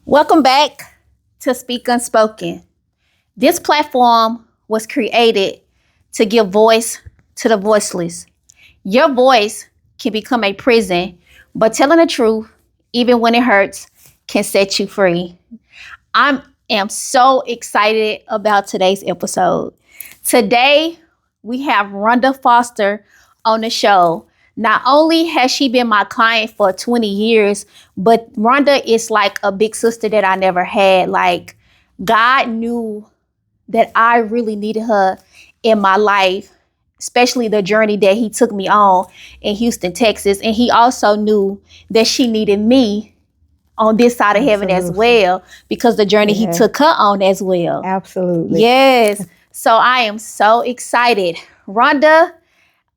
Welcome back to Speak Unspoken. This platform was created to give voice to the voiceless. Your voice can become a prison, but telling the truth, even when it hurts, can set you free. I am so excited about today's episode. Today, we have Rhonda Foster on the show. Not only has she been my client for 20 years, but Rhonda is like a big sister that I never had. Like, God knew that I really needed her in my life, especially the journey that he took me on in Houston, Texas. And he also knew that she needed me on this side of heaven as well, because the journey he took her on as well. Absolutely. Yes. So I am so excited. Rhonda,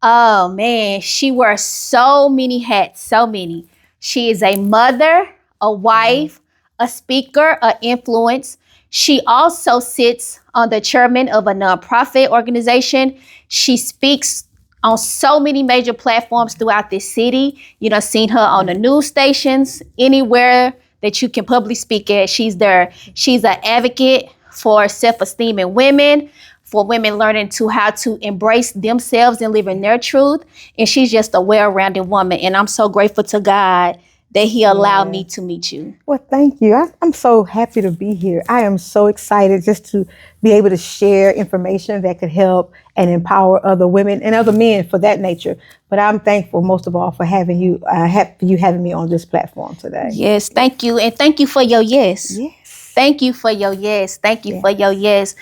oh man, she wears so many hats, so many. She is a mother, a wife, a speaker, an influence. She also sits on the chairman of a nonprofit organization. She speaks on so many major platforms throughout this city. You know, seen her on the news stations, anywhere that you can publicly speak at, she's there. She's an advocate for self-esteem in women, for women learning how to embrace themselves and live in their truth. And she's just a well-rounded woman. And I'm so grateful to God that he allowed me to meet you. Well, thank you. I'm so happy to be here. I am so excited just to be able to share information that could help and empower other women and other men for that nature. But I'm thankful most of all for having you having me on this platform today. Yes, thank you. And thank you for your yes. Yes. Thank you for your yes. Thank you for your yes.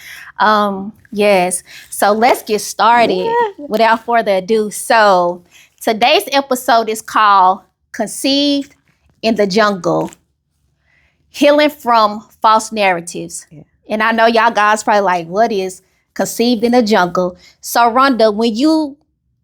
Yes. So let's get started without further ado. So today's episode is called Conceived in the Jungle, Healing from False Narratives. Yeah. And I know y'all guys probably like, what is Conceived in the Jungle? So Rhonda, when you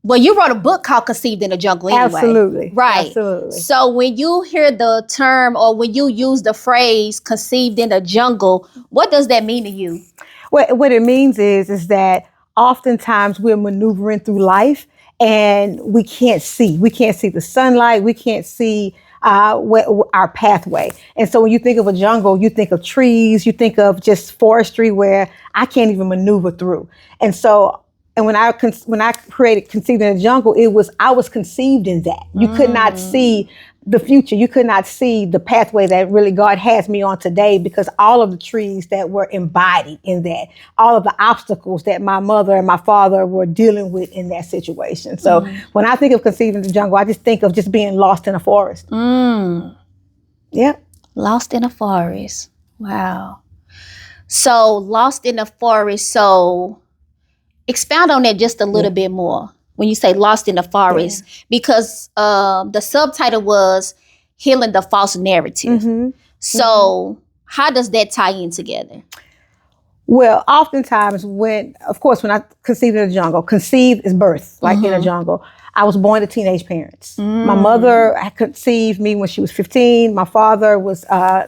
wrote a book called Conceived in the Jungle anyway. Absolutely. Right. Absolutely. So when you hear the term or when you use the phrase conceived in the jungle, what does that mean to you? What it means is that oftentimes we're maneuvering through life and we can't see. We can't see the sunlight. We can't see our pathway. And so when you think of a jungle, you think of trees, you think of just forestry where I can't even maneuver through. And when I created Conceived in the Jungle, I was conceived in that. You could not see the future. You could not see the pathway that really God has me on today, because all of the trees that were embodied in that, all of the obstacles that my mother and my father were dealing with in that situation. So when I think of Conceived in the Jungle, I just think of just being lost in a forest. Yeah. Lost in a forest. Wow. So lost in a forest. So expound on that just a little bit more when you say lost in the forest, because the subtitle was Healing the False Narrative. So how does that tie in together? Well, oftentimes when I conceived in the jungle, conceived is birth, like in a jungle. I was born to teenage parents. My mother conceived me when she was 15. My father was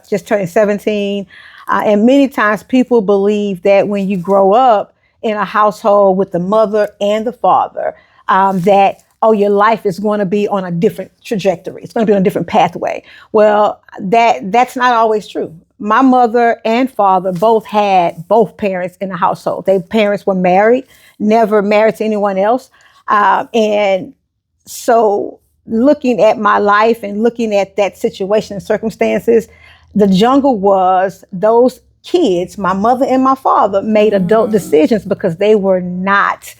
just turning 17. And many times people believe that when you grow up in a household with the mother and the father, that, your life is going to be on a different trajectory. It's going to be on a different pathway. Well, that's not always true. My mother and father both had both parents in the household. Their parents were married, never married to anyone else. And so looking at my life and looking at that situation and circumstances, the jungle was those kids, my mother and my father, made adult decisions because they were not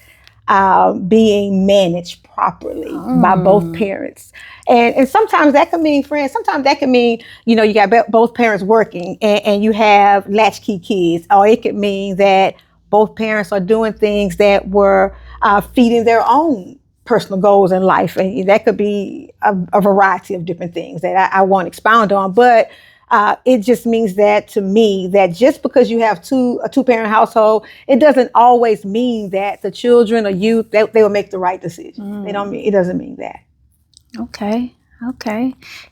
being managed properly by both parents. And sometimes that can mean friends. Sometimes that can mean, you got both parents working and you have latchkey kids. Or it could mean that both parents are doing things that were feeding their own personal goals in life. And that could be a variety of different things that I won't expound on. But it just means that to me, that just because you have a two-parent household, it doesn't always mean that the children or youth, they will make the right decision. It doesn't mean that. Okay.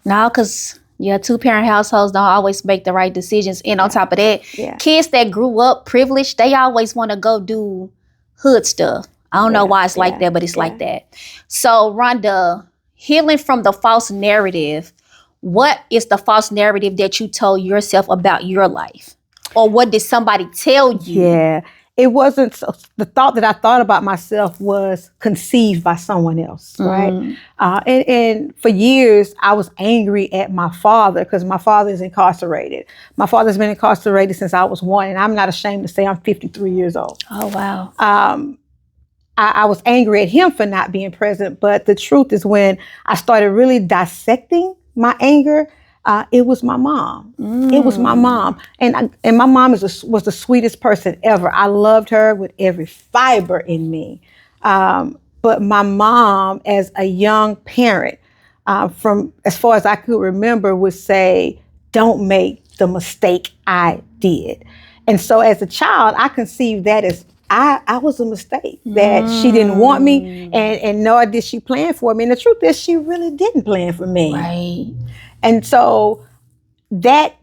No, because two-parent households don't always make the right decisions. And on top of that, kids that grew up privileged, they always want to go do hood stuff. I don't know why it's like that, but it's like that. So Rhonda, healing from the false narrative, what is the false narrative that you told yourself about your life? Or what did somebody tell you? Yeah. It wasn't, the thought that I thought about myself was conceived by someone else, right? And for years, I was angry at my father because my father is incarcerated. My father's been incarcerated since I was 1, and I'm not ashamed to say I'm 53 years old. Oh, wow. I was angry at him for not being present, but the truth is when I started really dissecting my anger, it was my mom. It was my mom. And my mom was the sweetest person ever. I loved her with every fiber in me. But my mom, as a young parent, from as far as I could remember, would say, don't make the mistake I did. And so as a child, I conceived that as I was a mistake, that she didn't want me, and nor did she plan for me. And the truth is, she really didn't plan for me. Right. And so that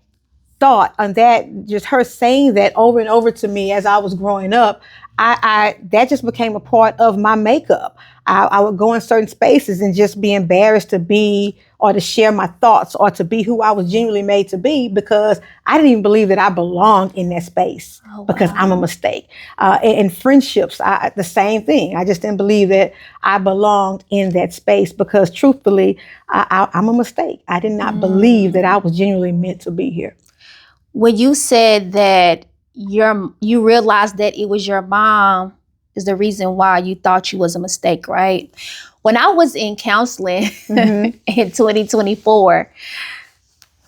thought, and that just her saying that over and over to me as I was growing up, I that just became a part of my makeup. I would go in certain spaces and just be embarrassed to be or to share my thoughts or to be who I was genuinely made to be, because I didn't even believe that I belonged in that space. Oh, because wow. I'm a mistake. In friendships, the same thing. I just didn't believe that I belonged in that space because truthfully, I'm a mistake. I did not believe that I was genuinely meant to be here. When you said that you realized that it was your mom is the reason why you thought you was a mistake, right? When I was in counseling in 2024,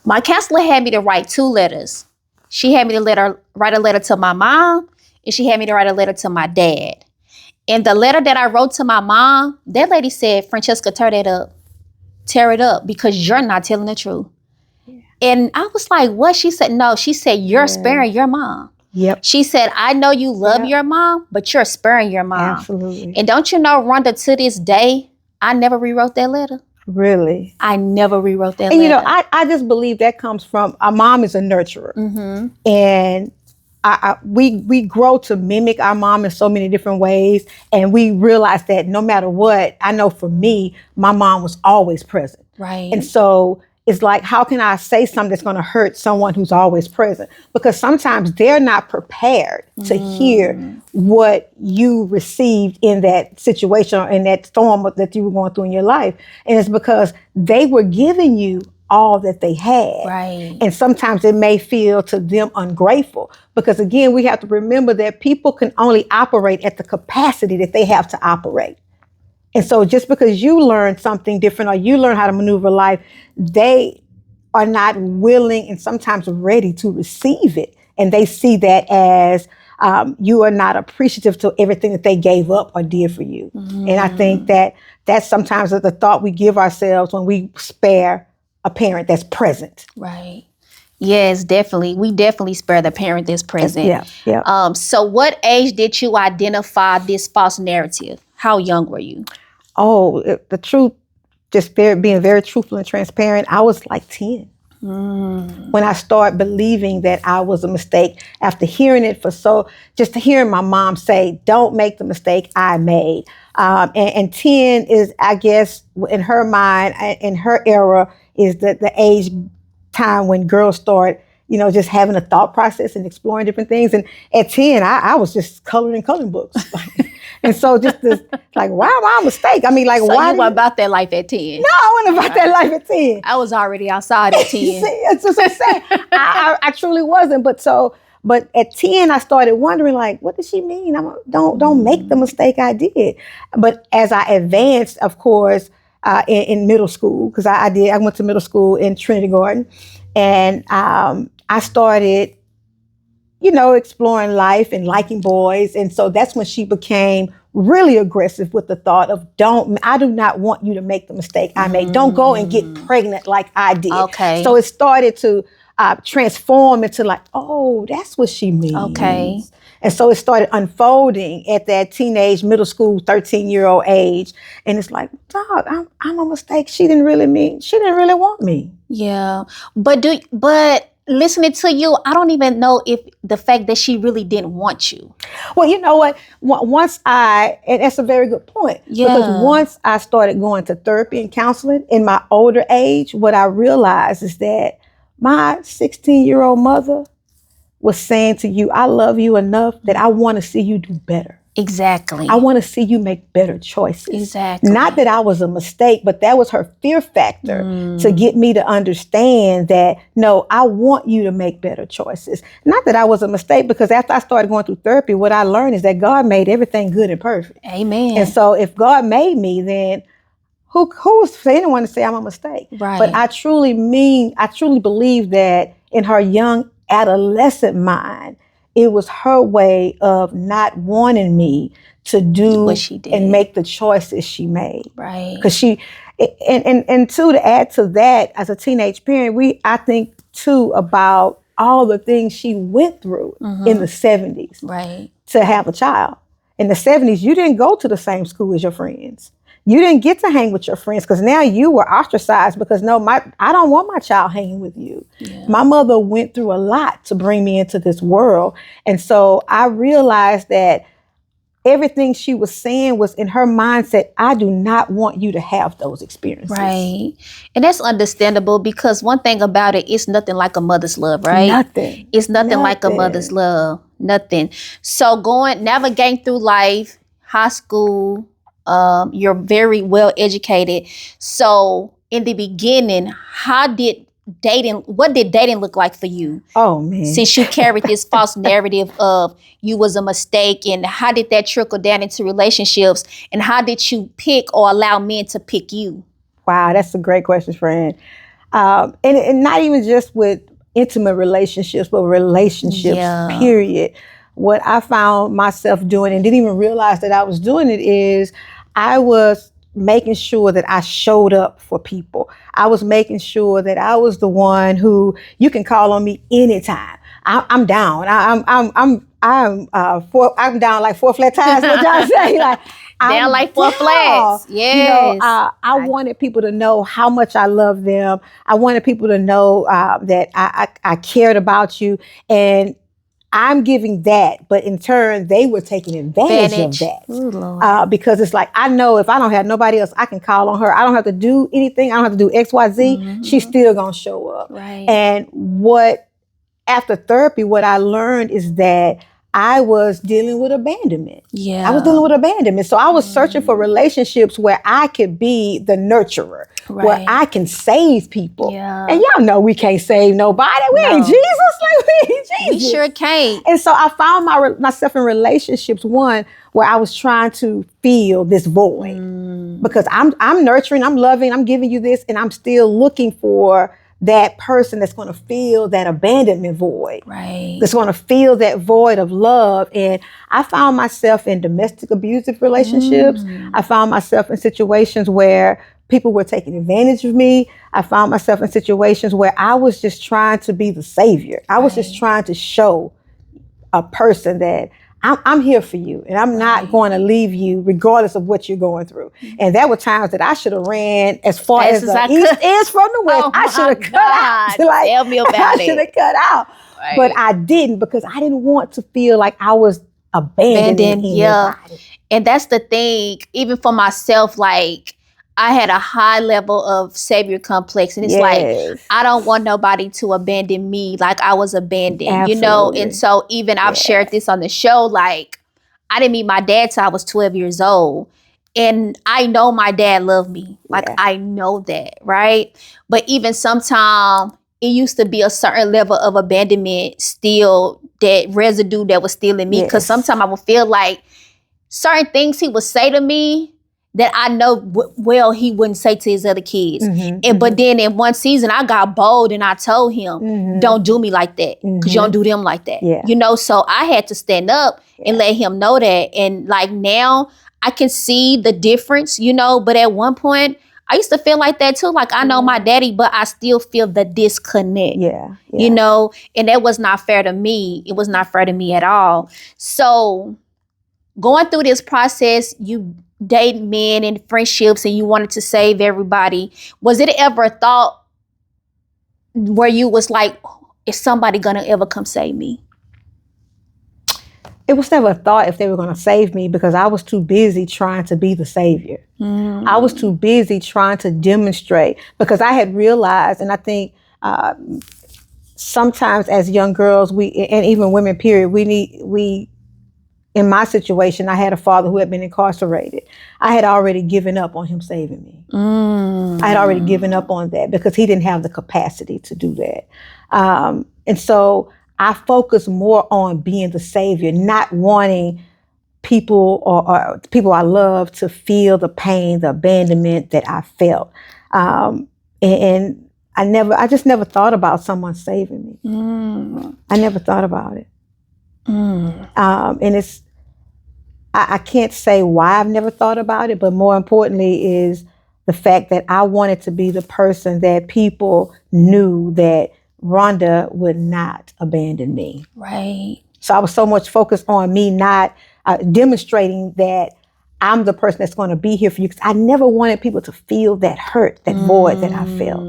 my counselor had me to write 2 letters. She had me to write a letter to my mom, and she had me to write a letter to my dad. And the letter that I wrote to my mom, that lady said, Francheska, tear it up because you're not telling the truth. Yeah. And I was like, what? She said, no, she said, you're sparing your mom. Yep. She said, I know you love your mom, but you're sparing your mom. Absolutely. And don't you know, Rhonda, to this day, I never rewrote that letter. Really? I never rewrote that and letter. And I just believe that comes from, our mom is a nurturer. And we grow to mimic our mom in so many different ways. And we realize that no matter what, I know for me, my mom was always present. Right. And so it's like, how can I say something that's going to hurt someone who's always present? Because sometimes they're not prepared to hear what you received in that situation or in that storm that you were going through in your life. And it's because they were giving you all that they had. Right. And sometimes it may feel to them ungrateful, because again, we have to remember that people can only operate at the capacity that they have to operate. And so just because you learn something different or you learn how to maneuver life, they are not willing and sometimes ready to receive it. And they see that as you are not appreciative to everything that they gave up or did for you. And I think that that's sometimes the thought we give ourselves when we spare a parent that's present. Right. Yes, definitely. We definitely spare the parent that's present. Yeah. So what age did you identify this false narrative? How young were you? Oh, the truth, just being very truthful and transparent, I was like 10. When I started believing that I was a mistake after hearing it just hearing my mom say, don't make the mistake I made. And 10 is, I guess, in her mind, in her era, is the age time when girls start, just having a thought process and exploring different things. And at 10, I was just coloring books. And so just this, like, why am I a mistake? I mean, like, so why? You weren't about that life at 10? No, I wasn't about that life at 10. I was already outside at 10. See, that's what I'm saying. I truly wasn't. But at 10, I started wondering, like, what does she mean? Don't make the mistake I did. But as I advanced, of course, in middle school, because I went to middle school in Trinity Garden, and I started, exploring life and liking boys. And so that's when she became really aggressive with the thought of, I do not want you to make the mistake I made. Don't go and get pregnant like I did. Okay. So it started to transform into like, oh, that's what she means. Okay. And so it started unfolding at that teenage, middle school, 13-year-old age. And it's like, I'm a mistake. She didn't really want me. Yeah. But listening to you, I don't even know if the fact that she really didn't want you. Well, you know what? And that's a very good point. Yeah. Because once I started going to therapy and counseling in my older age, what I realized is that my 16-year-old mother was saying to you, I love you enough that I want to see you do better. Exactly. I want to see you make better choices. Exactly. Not that I was a mistake, but that was her fear factor to get me to understand that, no, I want you to make better choices. Not that I was a mistake, because after I started going through therapy, what I learned is that God made everything good and perfect. Amen. And so if God made me, then who's for anyone to say I'm a mistake? Right. But I truly believe that in her young adolescent mind, it was her way of not wanting me to do what she did and make the choices she made. Right. Because and two, to add to that, as a teenage parent, I think too about all the things she went through in the 70s. Right. To have a child. In the 70s, you didn't go to the same school as your friends. You didn't get to hang with your friends because now you were ostracized because I don't want my child hanging with you. Yeah. My mother went through a lot to bring me into this world. And so I realized that everything she was saying was in her mindset. I do not want you to have those experiences. Right. And that's understandable, because one thing about it, it's nothing like a mother's love, right? Nothing. It's nothing like a mother's love. Nothing. So navigating through life, high school, you're very well educated. So in the beginning, what did dating look like for you? Oh, man. Since you carried this false narrative of you was a mistake, and how did that trickle down into relationships, and how did you pick or allow men to pick you? Wow, that's a great question, friend. And not even just with intimate relationships, but relationships, period. What I found myself doing, and didn't even realize that I was doing it, is I was making sure that I showed up for people. I was making sure that I was the one who you can call on me anytime. I'm down. I'm down like 4 flat tires. What y'all say? Like, down like 4 flats. Yes. I wanted people to know how much I love them. I wanted people to know that I cared about you, and I'm giving that, but in turn, they were taking advantage of that. Ooh, Lord. Because it's like, I know if I don't have nobody else, I can call on her. I don't have to do anything. I don't have to do X, Y, Z. She's still going to show up. Right. And after therapy, what I learned is that I was dealing with abandonment. Yeah. I was dealing with abandonment. So I was searching for relationships where I could be the nurturer, where I can save people. Yeah. And y'all know we can't save nobody. We ain't Jesus. Like, we ain't Jesus. We sure can't. And so I found myself in relationships, one, where I was trying to fill this void. Because I'm nurturing, I'm loving, I'm giving you this, and I'm still looking for that person that's going to fill that abandonment void. Right. That's going to fill that void of love. And I found myself in domestic abusive relationships. I found myself in situations where people were taking advantage of me. I found myself in situations where I was just trying to be the savior. I was just trying to show a person that I'm here for you, and I'm not going to leave you regardless of what you're going through. And there were times that I should have ran as far as the east is from the west. I should have cut out. Like, tell me about I should have cut out. Right. But I didn't, because I didn't want to feel like I was abandoned. Yeah. And that's the thing, even for myself, like, I had a high level of savior complex, and it's like, I don't want nobody to abandon me like I was abandoned, Absolutely. And so even I've shared this on the show, like, I didn't meet my dad till I was 12 years old. And I know my dad loved me. Like, I know that, right? But even sometimes it used to be a certain level of abandonment, still that residue that was still in me. Because sometimes I would feel like certain things he would say to me that I know he wouldn't say to his other kids. But then in one season, I got bold and I told him, don't do me like that, because you don't do them like that. So I had to stand up and let him know that. And like, now I can see the difference, but at one point I used to feel like that too. Like, I know my daddy, but I still feel the disconnect, and that was not fair to me. It was not fair to me at all. So going through this process, you date men and friendships, and you wanted to save everybody. Was it ever a thought where you was like, is somebody gonna ever come save me? It was never a thought if they were going to save me, because I was too busy trying to be the savior. I was too busy trying to demonstrate, because I had realized, and I think sometimes as young girls, and even women, period, in my situation, I had a father who had been incarcerated. I had already given up on him saving me. I had already given up on that because he didn't have the capacity to do that. And so I focus more on being the savior, not wanting people or people I love to feel the pain, the abandonment that I felt. And I just never thought about someone saving me. I never thought about it. And I can't say why I've never thought about it, but more importantly is the fact that I wanted to be the person that people knew that Rhonda would not abandon me. Right. So I was so much focused on me not demonstrating that I'm the person that's going to be here for you. Because I never wanted people to feel that hurt, that void that I felt.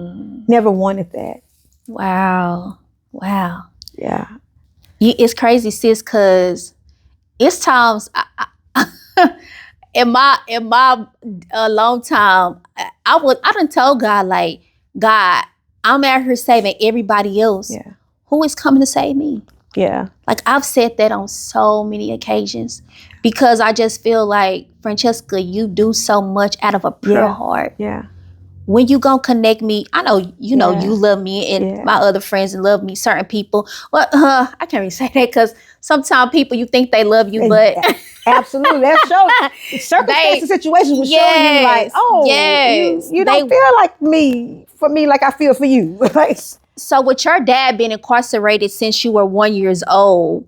Never wanted that. Wow. Yeah. It's crazy, sis, because it's times in my long time, I done told God, like, God, I'm out here saving everybody else. Yeah. Who is coming to save me? Yeah. Like, I've said that on so many occasions because I just feel like, Francheska, you do so much out of a pure heart. Yeah. When you gonna connect me, I know you know you love me and my other friends love me, certain people. Well, I can't really say that because sometimes people, you think they love you, but absolutely, that shows circumstances, situations will show you like, you don't feel like me for me like I feel for you. Like, so with your dad being incarcerated since you were 1 year old,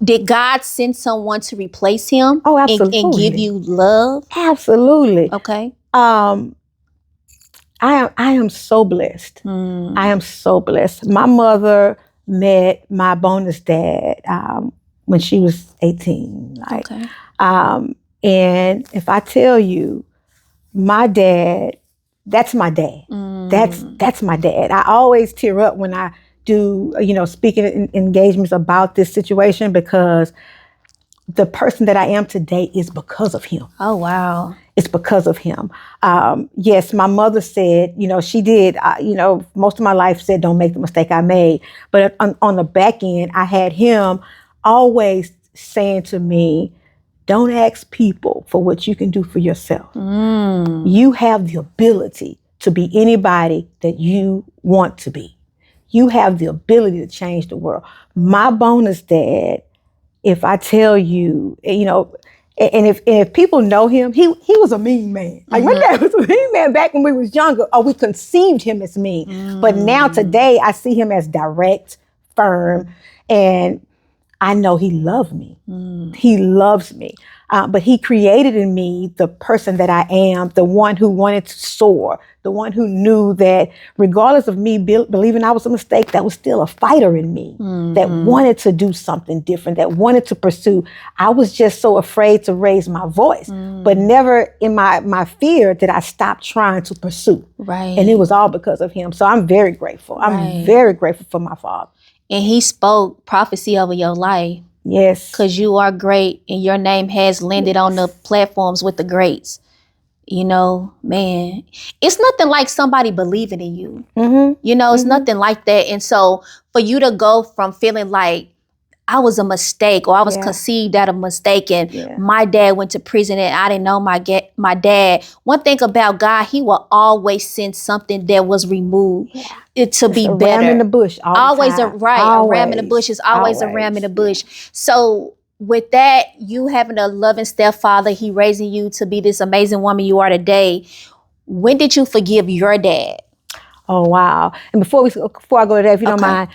did God send someone to replace him? Oh, absolutely. And give you love? Absolutely. Okay. I am so blessed. I am so blessed. My mother met my bonus dad when she was 18. Like, okay. And if I tell you, my dad, that's my dad. That's my dad. I always tear up when I do, speaking engagements about this situation, because the person that I am today is because of him. Oh, wow. It's because of him. Yes, my mother said, she did, most of my life said, don't make the mistake I made. But on the back end, I had him always saying to me, don't ask people for what you can do for yourself. You have the ability to be anybody that you want to be. You have the ability to change the world. My bonus dad, if I tell you, and if people know him, he was a mean man. Like, my dad was a mean man back when we was younger, or we conceived him as mean. But now today, I see him as direct, firm, and I know he loved me. He loves me. But he created in me the person that I am, the one who wanted to soar, the one who knew that regardless of me believing I was a mistake, that was still a fighter in me, that wanted to do something different, that wanted to pursue. I was just so afraid to raise my voice, but never in my fear did I stop trying to pursue. Right. And it was all because of him. So I'm very grateful. I'm very grateful for my father. And he spoke prophecy over your life. Yes. Because you are great and your name has landed on the platforms with the greats. Man, it's nothing like somebody believing in you. It's nothing like that. And so for you to go from feeling like I was a mistake, or I was conceived out of mistake, and my dad went to prison and I didn't know my dad. One thing about God, he will always send something that was removed to be better. A ram in the bush. Always a ram in the bush is always a ram in the bush. So with that, you having a loving stepfather, he raising you to be this amazing woman you are today. When did you forgive your dad? Oh, wow. And before I go to that, if you don't mind,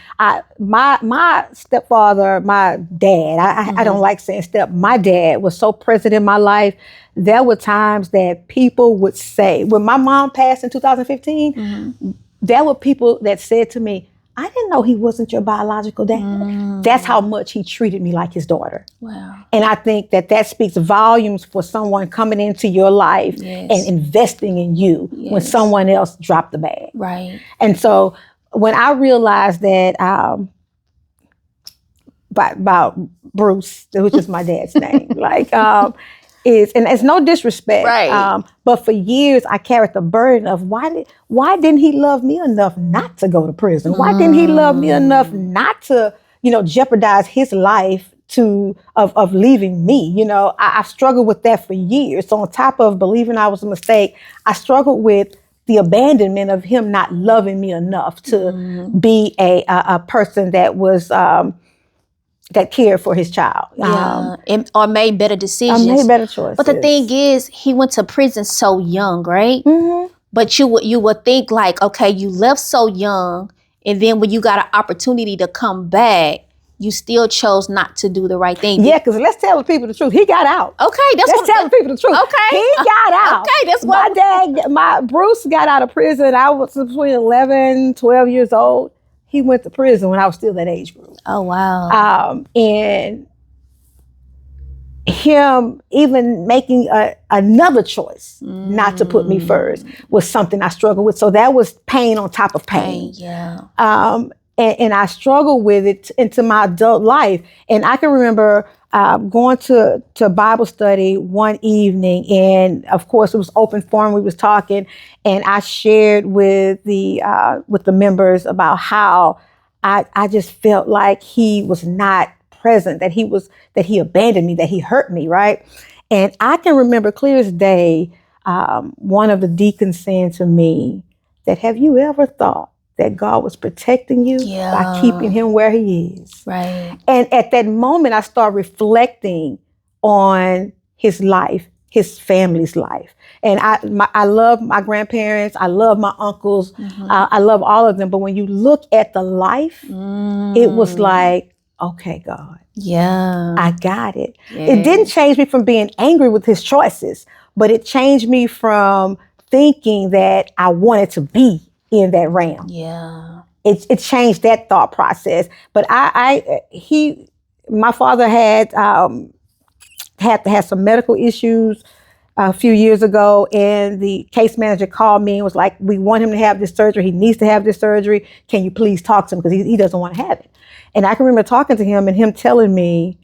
my stepfather, my dad, I don't like saying my dad was so present in my life. There were times that people would say, when my mom passed in 2015, there were people that said to me, I didn't know he wasn't your biological dad. That's how much he treated me like his daughter. Wow. And I think that speaks volumes for someone coming into your life and investing in you when someone else dropped the bag. Right. And so when I realized that about Bruce, which is my dad's name, like is, and it's no disrespect, Right. but for years I carried the burden of why didn't he love me enough not to go to prison? Why didn't he love me enough not to, jeopardize his life of leaving me? I struggled with that for years. So on top of believing I was a mistake, I struggled with the abandonment of him not loving me enough to be a person that was that cared for his child. Or made better decisions. Made better choices. But the thing is, he went to prison so young, right? Mm-hmm. But you would think like, okay, you left so young, and then when you got an opportunity to come back, you still chose not to do the right thing. Yeah, because let's tell the people the truth. He got out. Okay, let's tell the people the truth. Okay, he got out. Okay, that's what Bruce got out of prison. I was between 11, 12 years old. He went to prison when I was still that age group. Oh, wow. And him even making another choice not to put me first was something I struggled with. So that was pain on top of pain. Yeah. And I struggled with it into my adult life. And I can remember going to Bible study one evening, and of course it was open forum. We was talking, and I shared with the members about how I just felt like he was not present, that he abandoned me, that he hurt me, right? And I can remember clear as day, one of the deacons saying to me that, have you ever thought that God was protecting you by keeping him where he is? Right. And at that moment, I started reflecting on his life, his family's life. And I love my grandparents. I love my uncles. I love all of them. But when you look at the life, it was like, okay, God. Yeah. I got it. It didn't change me from being angry with his choices, but it changed me from thinking that I wanted to be in that realm. Yeah. It changed that thought process. But my father had to have some medical issues a few years ago, and the case manager called me and was like, we want him to have this surgery. He needs to have this surgery. Can you please talk to him? Because he doesn't want to have it. And I can remember talking to him and him telling me,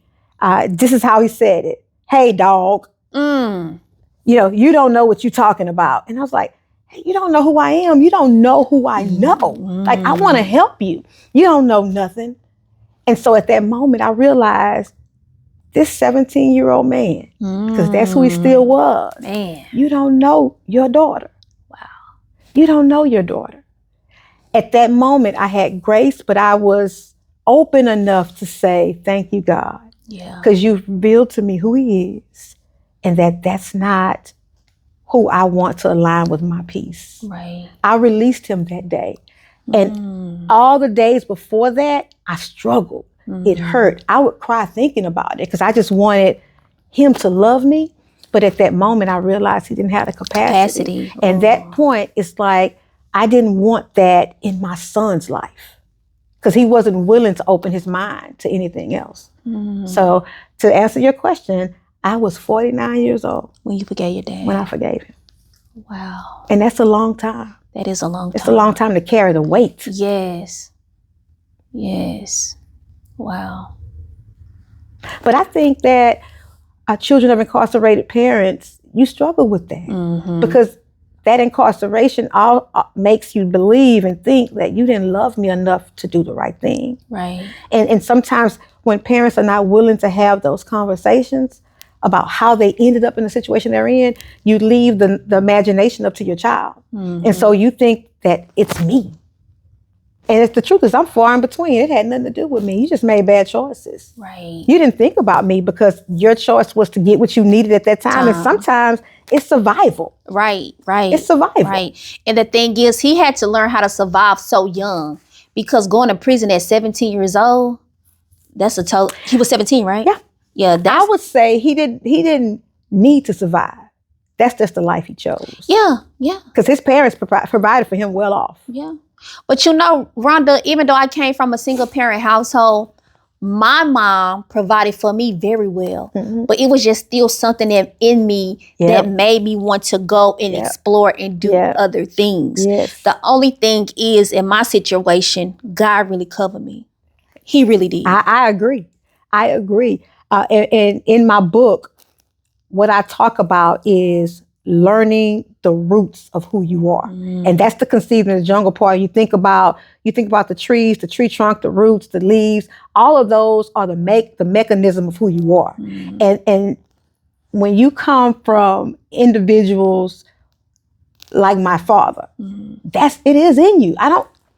this is how he said it. Hey, dog, you don't know what you're talking about. And I was like, hey, you don't know who I am. You don't know who I know. Like, I want to help you. You don't know nothing. And so at that moment, I realized this 17-year-old man, because that's who he still was. Man. You don't know your daughter. Wow. You don't know your daughter. At that moment, I had grace, but I was open enough to say, thank you, God. Yeah. Because you've revealed to me who he is, and that's not who I want to align with my peace. Right. I released him that day. And all the days before that, I struggled. It hurt. I would cry thinking about it because I just wanted him to love me. But at that moment, I realized he didn't have the capacity. And that point, it's like, I didn't want that in my son's life because he wasn't willing to open his mind to anything else. So to answer your question, I was 49 years old. When you forgave your dad? When I forgave him. Wow. And that's a long time. That is a long time. It's a long time to carry the weight. Yes. Yes. Wow. But I think that children of incarcerated parents, you struggle with that because that incarceration all makes you believe and think that you didn't love me enough to do the right thing. Right. And sometimes when parents are not willing to have those conversations about how they ended up in the situation they're in, you leave the imagination up to your child. And so you think that it's me. And the truth is, I'm far in between. It had nothing to do with me. You just made bad choices. Right. You didn't think about me because your choice was to get what you needed at that time. And sometimes it's survival. Right, right. It's survival. Right. And the thing is, he had to learn how to survive so young because going to prison at 17 years old, that's a total. He was 17, right? Yeah. Yeah. I would say he didn't need to survive. That's just the life he chose. Yeah, yeah. Because his parents provided for him well off. Yeah. But Rhonda, even though I came from a single parent household, my mom provided for me very well, Mhm. but it was just still something that in me Yep. that made me want to go and Yep. explore and do Yep. other things. Yes. The only thing is, in my situation, God really covered me. He really did. I agree. I agree. And in my book, what I talk about is learning the roots of who you are. And that's the conceived in the jungle part. You think about the trees, the tree trunk, the roots, the leaves, all of those are the mechanism of who you are. And when you come from individuals like my father, it is in you.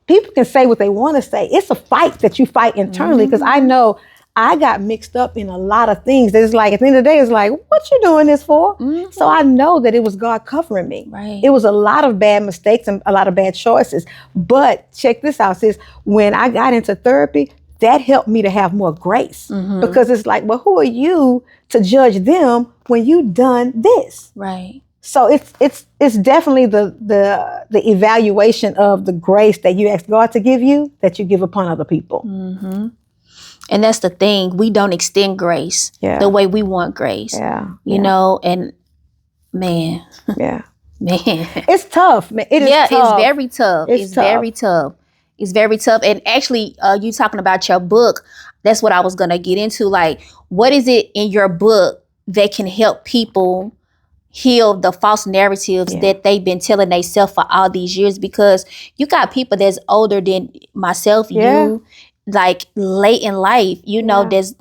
People can say what they want to say. It's a fight that you fight internally, because I know I got mixed up in a lot of things. That it's like, at the end of the day, it's like, what you doing this for? So I know that it was God covering me. Right. It was a lot of bad mistakes and a lot of bad choices. But check this out, sis. When I got into therapy, that helped me to have more grace, because it's like, well, who are you to judge them when you done this? Right. So it's definitely the evaluation of the grace that you ask God to give you, that you give upon other people. And that's the thing. We don't extend grace the way we want grace. You know, and man. It's tough, man. It is tough. It's very tough. It's tough. very tough. It's very tough. And actually, you talking about your book, that's what I was going to get into. Like, what is it in your book that can help people heal the false narratives that they've been telling themselves for all these years? Because you got people that's older than myself, you, like late in life, you know, that's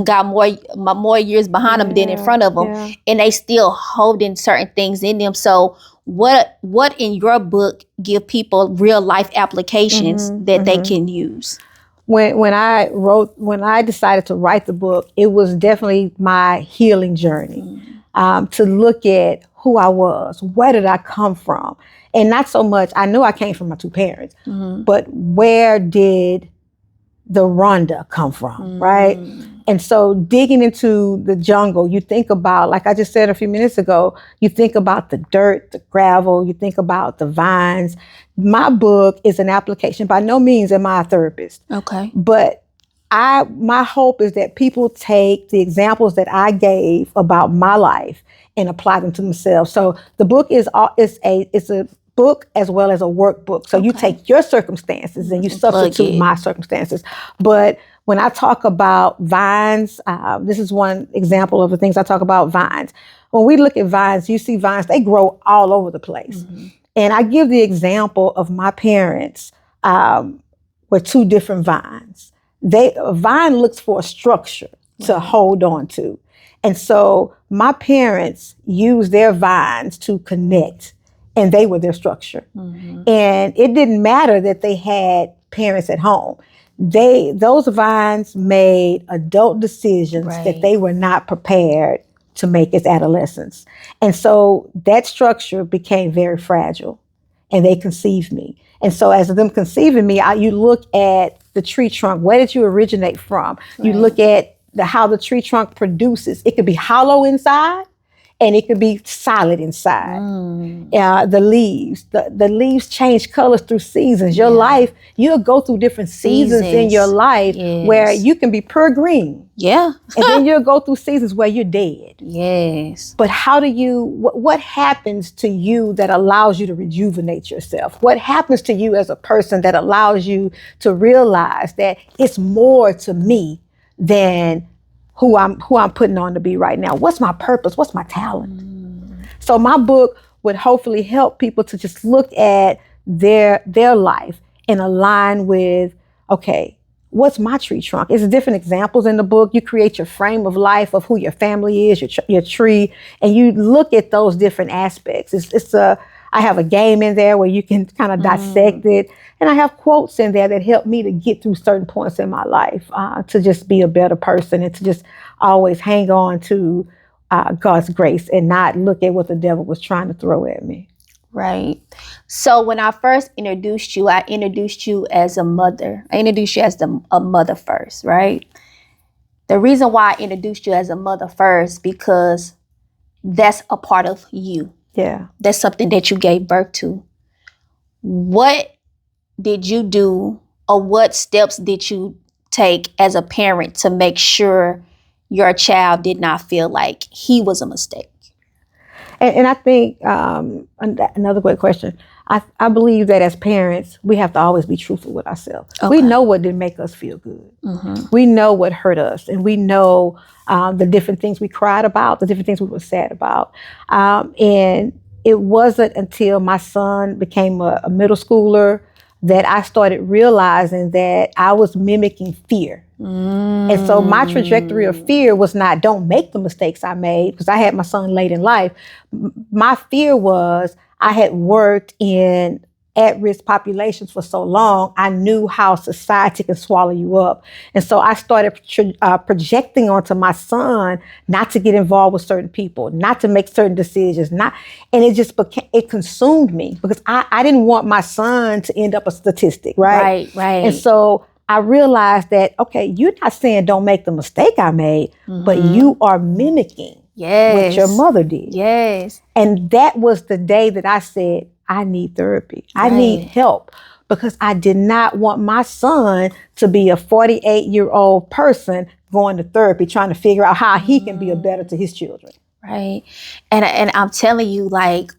got more years behind them than in front of them, and they still holding certain things in them. So what in your book give people real life applications that they can use? When I decided to write the book, it was definitely my healing journey. To look at who I was, where did I come from? And not so much, I knew I came from my two parents, but where did the Rhonda come from, right? And so digging into the jungle, you think about, like I just said a few minutes ago, you think about the dirt, the gravel, you think about the vines. My book is an application. By no means am I a therapist. Okay. But my hope is that people take the examples that I gave about my life and apply them to themselves. So the book is a book as well as a workbook. So you take your circumstances and you substitute my circumstances. But when I talk about vines, this is one example of the things I talk about, vines. When we look at vines, you see vines, they grow all over the place. And I give the example of my parents were two different vines. A vine looks for a structure to hold on to. And so my parents used their vines to connect, and they were their structure. And it didn't matter that they had parents at home. Those vines made adult decisions that they were not prepared to make as adolescents. And so that structure became very fragile, and they conceived me. And so as them conceiving me, you look at the tree trunk. Where did you originate from? You look at how the tree trunk produces. It could be hollow inside, and it could be solid inside. The leaves change colors through seasons. Your life, you'll go through different seasons in your life where you can be pure green. And then you'll go through seasons where you're dead. But what happens to you that allows you to rejuvenate yourself? What happens to you as a person that allows you to realize that it's more to me than who I'm putting on to be right now? What's my purpose? What's my talent? So my book would hopefully help people to just look at their life and align with, okay, what's my tree trunk? It's different examples in the book. You create your frame of life of who your family is, your tree, and you look at those different aspects. I have a game in there where you can kind of dissect it. And I have quotes in there that help me to get through certain points in my life, to just be a better person and to just always hang on to God's grace and not look at what the devil was trying to throw at me. Right. So when I first introduced you, I introduced you as a mother. I introduced you as a mother first, right? The reason why I introduced you as a mother first, because that's a part of you. That's something that you gave birth to. What did you do, or what steps did you take as a parent to make sure your child did not feel like he was a mistake? And I think another great question. I believe that as parents, we have to always be truthful with ourselves. Okay. We know what didn't make us feel good. We know what hurt us, and we know the different things we cried about, the different things we were sad about. And it wasn't until my son became a middle schooler that I started realizing that I was mimicking fear. And so my trajectory of fear was not, don't make the mistakes I made, because I had my son late in life. My fear was, I had worked in at-risk populations for so long, I knew how society can swallow you up. And so I started projecting onto my son not to get involved with certain people, not to make certain decisions, and it just it consumed me, because I didn't want my son to end up a statistic, right? Right. And so I realized that, okay, you're not saying don't make the mistake I made, but you are mimicking what your mother did. Yes. And that was the day that I said, I need therapy. I need help, because I did not want my son to be a 48-year-old person going to therapy, trying to figure out how he can be a better to his children. Right. And I'm telling you, like,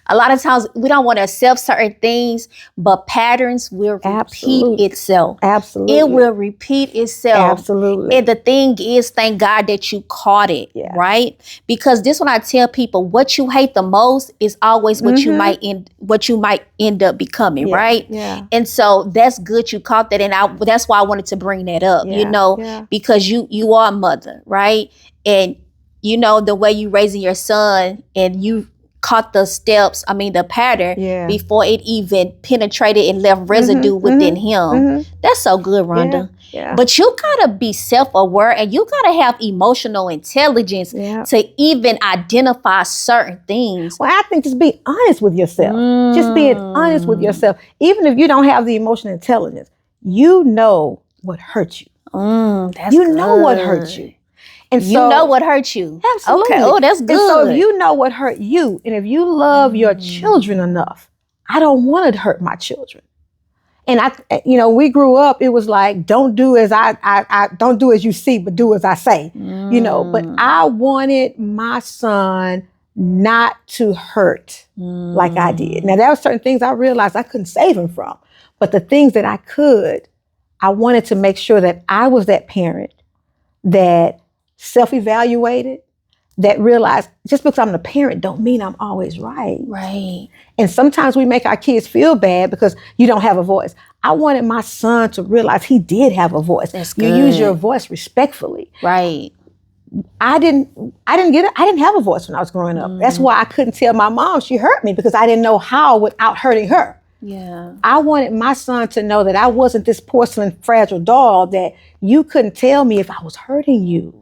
a lot of times we don't want to accept certain things, but patterns will repeat itself. Absolutely. It will repeat itself. Absolutely. And the thing is, thank God that you caught it, right? Because this one, I tell people, what you hate the most is always what you might end up becoming, right? Yeah. And so that's good you caught that, and that's why I wanted to bring that up, because you are a mother, right? And you know the way you raising your son, and you caught the pattern before it even penetrated and left residue within him. That's so good, Rhonda. Yeah. But you gotta be self-aware, and you gotta have emotional intelligence to even identify certain things. Well, I think just be honest with yourself. Just being honest with yourself. Even if you don't have the emotional intelligence, you know what hurt you. That's you good. know what hurt you. And you know what hurt you. Absolutely. Okay. Oh, that's good. And so if you know what hurt you, and if you love your children enough, I don't want to hurt my children. And we grew up, it was like, don't do as I don't do as you see, but do as I say. But I wanted my son not to hurt like I did. Now, there were certain things I realized I couldn't save him from, but the things that I could, I wanted to make sure that I was that parent that self-evaluated, that realized just because I'm the parent don't mean I'm always right. Right. And sometimes we make our kids feel bad because you don't have a voice. I wanted my son to realize he did have a voice. That's good. You use your voice respectfully. Right. I didn't have a voice when I was growing up. That's why I couldn't tell my mom she hurt me, because I didn't know how without hurting her. Yeah. I wanted my son to know that I wasn't this porcelain fragile doll that you couldn't tell me if I was hurting you.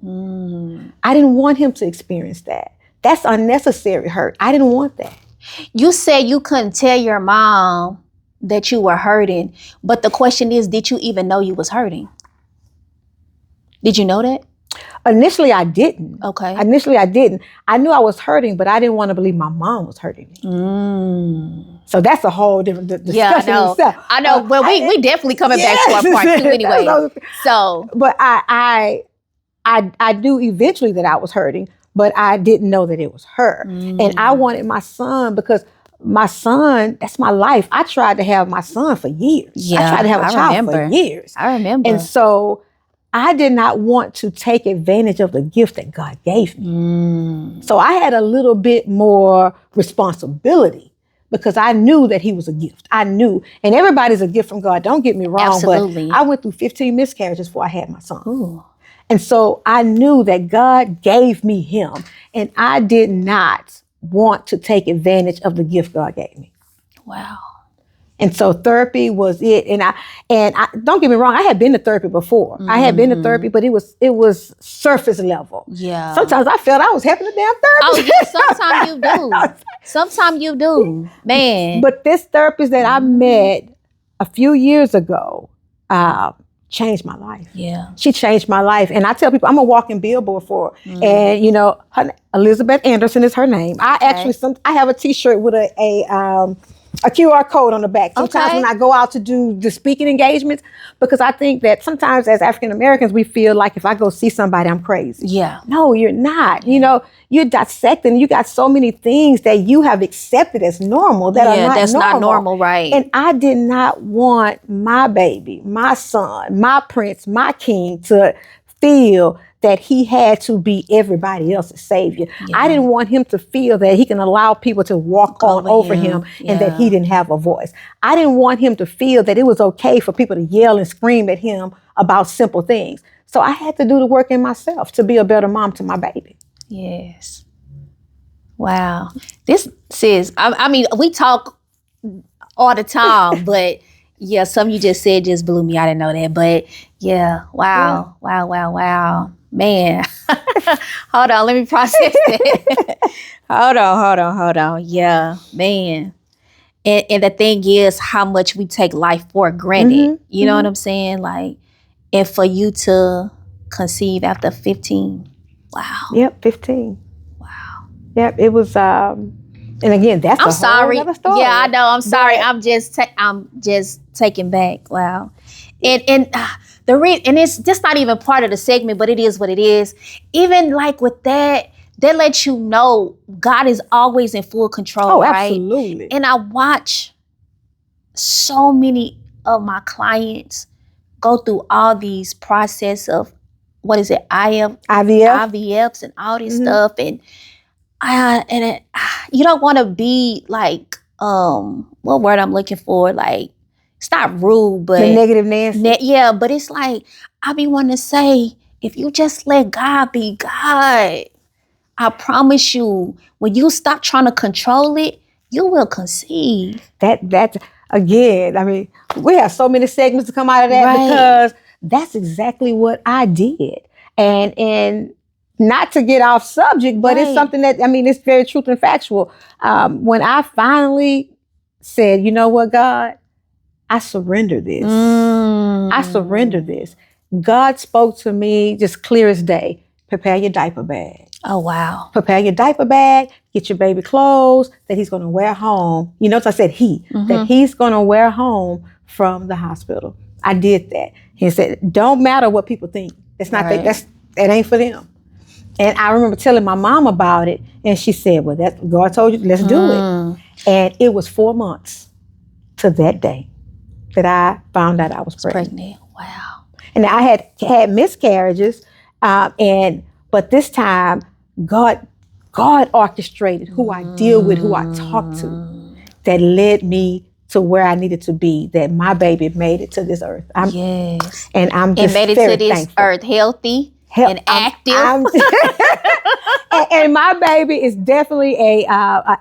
I didn't want him to experience that. That's unnecessary hurt. I didn't want that. You said you couldn't tell your mom that you were hurting, but the question is, did you even know you was hurting? Did you know that? Initially, I didn't. Okay. Initially, I didn't. I knew I was hurting, but I didn't want to believe my mom was hurting me. So that's a whole different discussion. Yeah, I know. Well, we definitely coming back to our part two anyway. So, but I knew eventually that I was hurting, but I didn't know that it was her. And I wanted my son, because my son, that's my life. I tried to have my son for years. Yeah, I tried to have a child for years. I remember. And so I did not want to take advantage of the gift that God gave me. So I had a little bit more responsibility, because I knew that he was a gift. I knew. And everybody's a gift from God. Don't get me wrong. Absolutely. But I went through 15 miscarriages before I had my son. Ooh. And so I knew that God gave me him. And I did not want to take advantage of the gift God gave me. Wow. And so therapy was it. And I don't get me wrong, I had been to therapy before. I had been to therapy, but it was surface level. Yeah. Sometimes I felt I was helping the damn therapist. Oh, yeah, sometimes you do. Sometimes you do, man. But this therapist that I met a few years ago changed my life. Yeah. She changed my life. And I tell people, I'm a walking billboard for her. And, Elizabeth Anderson is her name. I have a t-shirt with a QR code on the back. Sometimes Okay. when I go out to do the speaking engagements, because I think that sometimes as African Americans, we feel like if I go see somebody, I'm crazy. Yeah. No, you're not. You know, you're dissecting. You got so many things that you have accepted as normal that are not that's normal. not normal, right? And I did not want my baby, my son, my prince, my king to feel that he had to be everybody else's savior. I didn't want him to feel that he can allow people to walk on over him and that he didn't have a voice. I didn't want him to feel that it was okay for people to yell and scream at him about simple things. So I had to do the work in myself to be a better mom to my baby. Yes. Wow. This sis, I mean, we talk all the time, but yeah, something you just said just blew me. I didn't know that, but yeah, wow, wow. Man, hold on, let me process that. hold on. Yeah, man. And the thing is how much we take life for granted. You know what I'm saying? Like, and for you to conceive after 15. Wow. Yep, 15. Wow. Yep, it was and again, that's I'm a sorry. whole other story. Yeah, I know. I'm sorry. But I'm just taken back. Wow. And and it's just not even part of the segment, but it is what it is. Even like with that lets you know God is always in full control, right? Absolutely. And I watch so many of my clients go through all these process of what is it, IVFs and all this stuff, and you don't want to be like what word I'm looking for, like it's not rude, but the negative Nancy. yeah, but it's like I be wanting to say, if you just let God be God, I promise you, when you stop trying to control it, you will conceive. That again, I mean, we have so many segments to come out of that because that's exactly what I did. And not to get off subject, but it's something that, I mean, it's very truth and factual. When I finally said, you know what, God, I surrender this. I surrender this. God spoke to me just clear as day. Prepare your diaper bag. Oh, wow. Prepare your diaper bag, get your baby clothes that he's going to wear home. You notice I said that he's going to wear home from the hospital. I did that. He said, don't matter what people think. It's not that ain't for them. And I remember telling my mom about it, and she said, well, that God told you, let's do it. And it was 4 months to that day that I found out I was pregnant. Wow. And I had miscarriages, but this time God orchestrated who I deal with, who I talk to, that led me to where I needed to be, that my baby made it to this earth. And I'm just made it very to this thankful. earth healthy and active. And my baby is definitely a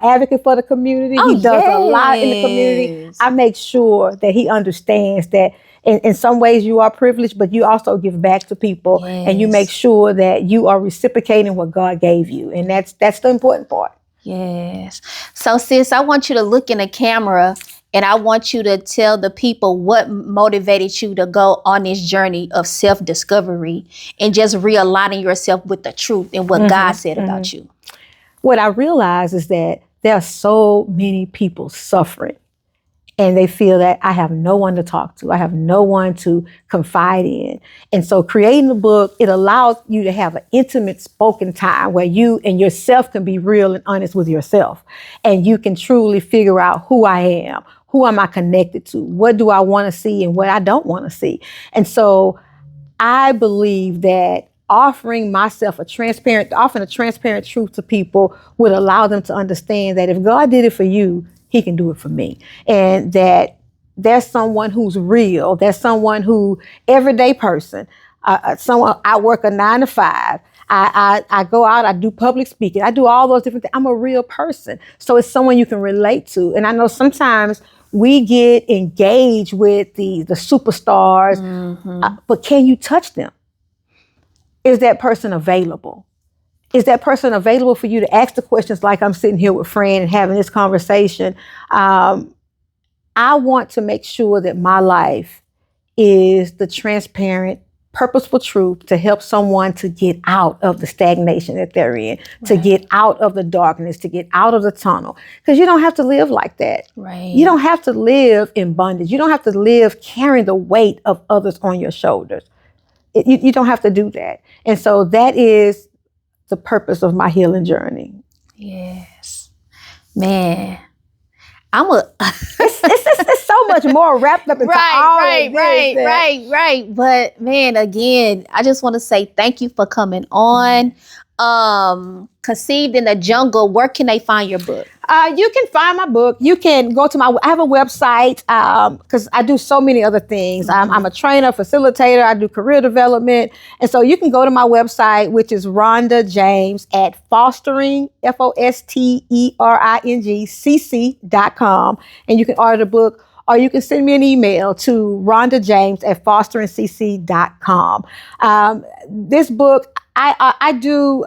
advocate for the community. He does a lot in the community. I make sure that he understands that in some ways you are privileged, but you also give back to people, and you make sure that you are reciprocating what God gave you. And that's the important part. Yes. So sis, I want you to look in the camera, and I want you to tell the people what motivated you to go on this journey of self-discovery and just realigning yourself with the truth and what God said about you. What I realize is that there are so many people suffering, and they feel that I have no one to talk to. I have no one to confide in. And so creating the book, it allows you to have an intimate spoken time where you and yourself can be real and honest with yourself. And you can truly figure out who I am. Who am I connected to? What do I want to see and what I don't want to see? And so I believe that offering myself offering a transparent truth to people would allow them to understand that if God did it for you, he can do it for me. And that there's someone who's real. There's someone who, everyday person, someone, I work a 9 to 5. I go out, I do public speaking. I do all those different things. I'm a real person. So it's someone you can relate to. And I know sometimes we get engaged with the superstars, but can you touch them? Is that person available? Is that person available for you to ask the questions like I'm sitting here with Fran and having this conversation? I want to make sure that my life is the transparent purposeful truth to help someone to get out of the stagnation that they're in, to get out of the darkness, to get out of the tunnel. Because you don't have to live like that. Right. You don't have to live in bondage. You don't have to live carrying the weight of others on your shoulders. You don't have to do that. And so that is the purpose of my healing journey. Yes. Man. It's so much more wrapped up into all of this. Right. But man, again, I just want to say thank you for coming on. Conceived in the Jungle. Where can they find your book? You can find my book. You can go to I have a website because I do so many other things. I'm a trainer, facilitator. I do career development. And so you can go to my website, which is Rhonda James at fostering, FOSTERING, CC.com. And you can order the book, or you can send me an email to Rhonda James at fosteringcc.com. This book, I do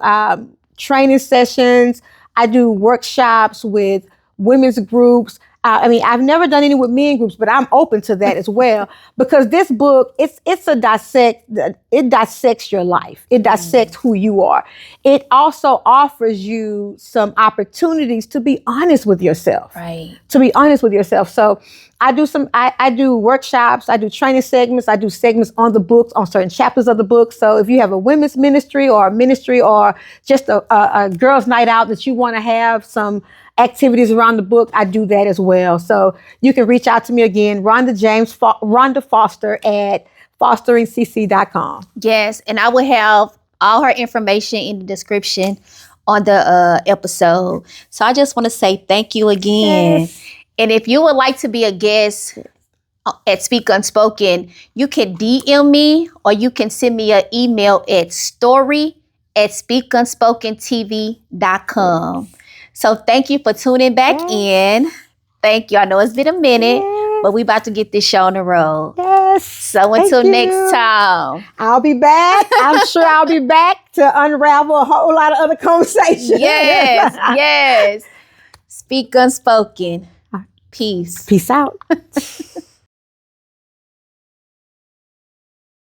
training sessions. I do workshops with women's groups. I've never done any with men groups, but I'm open to that as well, because this book, it dissects your life. It dissects who you are. It also offers you some opportunities to be honest with yourself. Right. To be honest with yourself. So I do workshops, I do training segments, I do segments on the books, on certain chapters of the book. So if you have a women's ministry or a ministry or just a girls' night out that you want to have some activities around the book, I do that as well. So you can reach out to me again, Rhonda Foster at fosteringcc.com. Yes, and I will have all her information in the description on the episode. So I just want to say thank you again. Yes. And if you would like to be a guest at Speak Unspoken, you can DM me or you can send me an email at story@speakunspokentv.com. So thank you for tuning back in. Thank you. I know it's been a minute, but we about to get this show on the road. Yes. So until next time. I'll be back. I'm sure I'll be back to unravel a whole lot of other conversations. Yes. Speak Unspoken. Peace. Peace out.